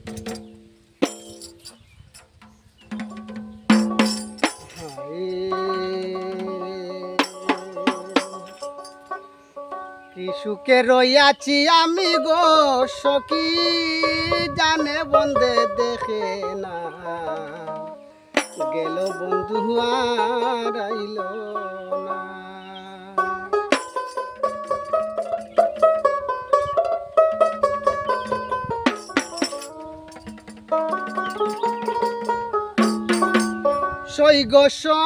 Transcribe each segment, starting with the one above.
কি সুখে রইয়াছি আমি গো সখী, জানে বন্দে দেখে না, গেল বন্ধু আর আইল না। সই গো সই,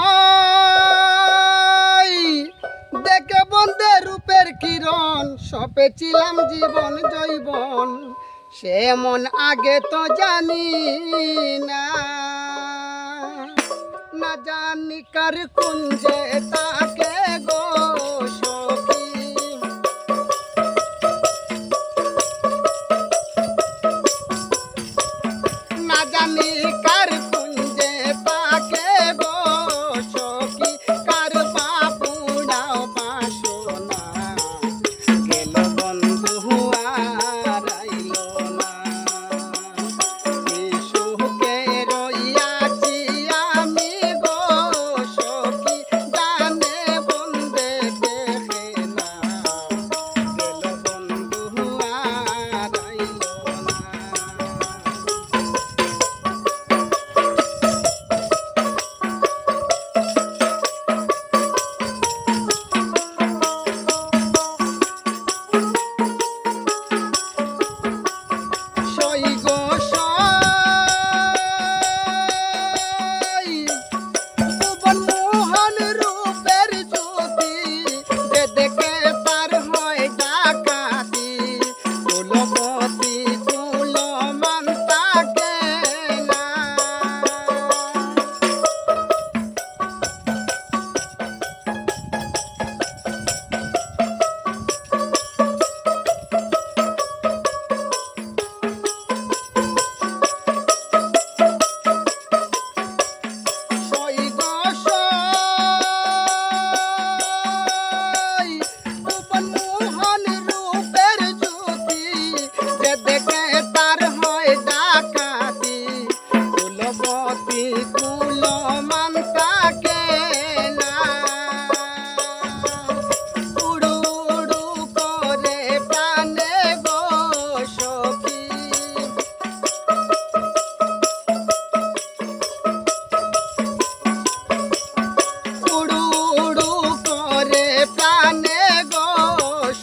দেখে বন্ধে রূপের কিরণ, সপেছিলাম জীবন জৈবন, সে মন আগে তো জানি না, না জানি কার কুঞ্জে তাকে গো সখী, না জানি কার কুঞ্জে তাকে গো সখী, কার বাপুড়াও বাসনা, গেল বন্ধু আর আইল না। কি সুখে রইয়াছি আমি গো সখী, জানে বন্দে দেখে না, গেল বন্ধু আর আইল না। সই গো সই, ভুবন মোহন রূপের জ্যোতি, যে দেখে তার হয় ডাকাতি, কুলবতী কুলমান তাকে না, সই গো সই, ভুবন মোহন রূপের জ্যোতি, যে দেখে তার হয় ডাকাতি, কুলবতী কুলমান তাকে না, উড়ু উড়ু করে প্রাণে গো সখী, উড়ু উড়ু করে প্রাণে গো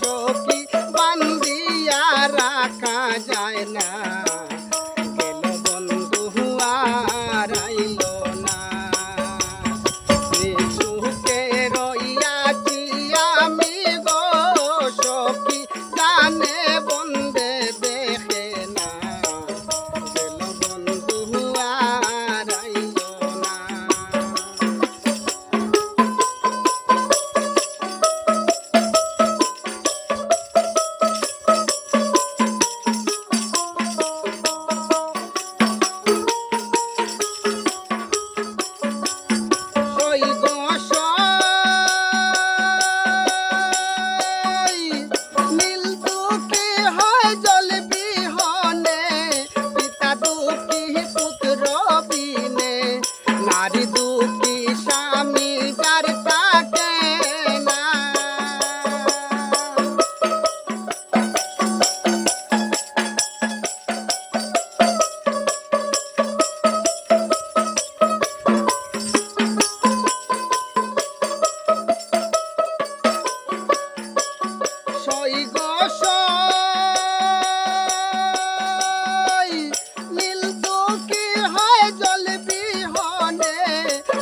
সখী, বান্ধিয়া রাখা যায় না, গেল বন্ধু আর আইল না। কি সুখে রইয়াছি আমি গো সখী, জানে বন্দে দেখে না, গেল বন্ধু আর আইল না। সই গো সই, নীল দুঃখী হয় জল বিহনে, পিতা দুঃখী পুত্র বিনে, নারী দুঃখী স্বামী যার তাকে না, সই গো সই, নীল দুঃখী হয় জল বিহনে,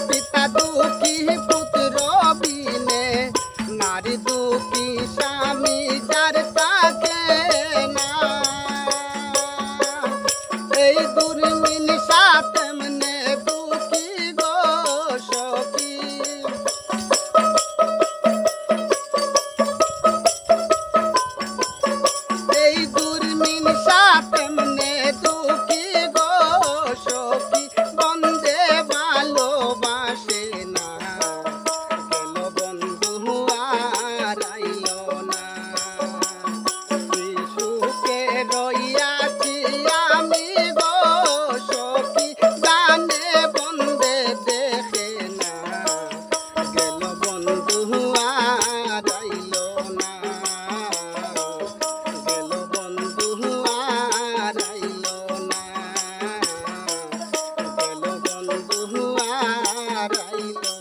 পিতা দুঃখী পুত্র বিনে, নারী দুঃখী স্বামী যার তাকে না, এই দুর্মিন সাতেমনে দুঃখী গো সখী, এই দুর্মিন সাতেমনে দুঃখী গো সখী, বন্দে ভালোবাসে না, গেল বন্ধু আর আইল না। কি সুখে রইয়াছি আমি গো আইলো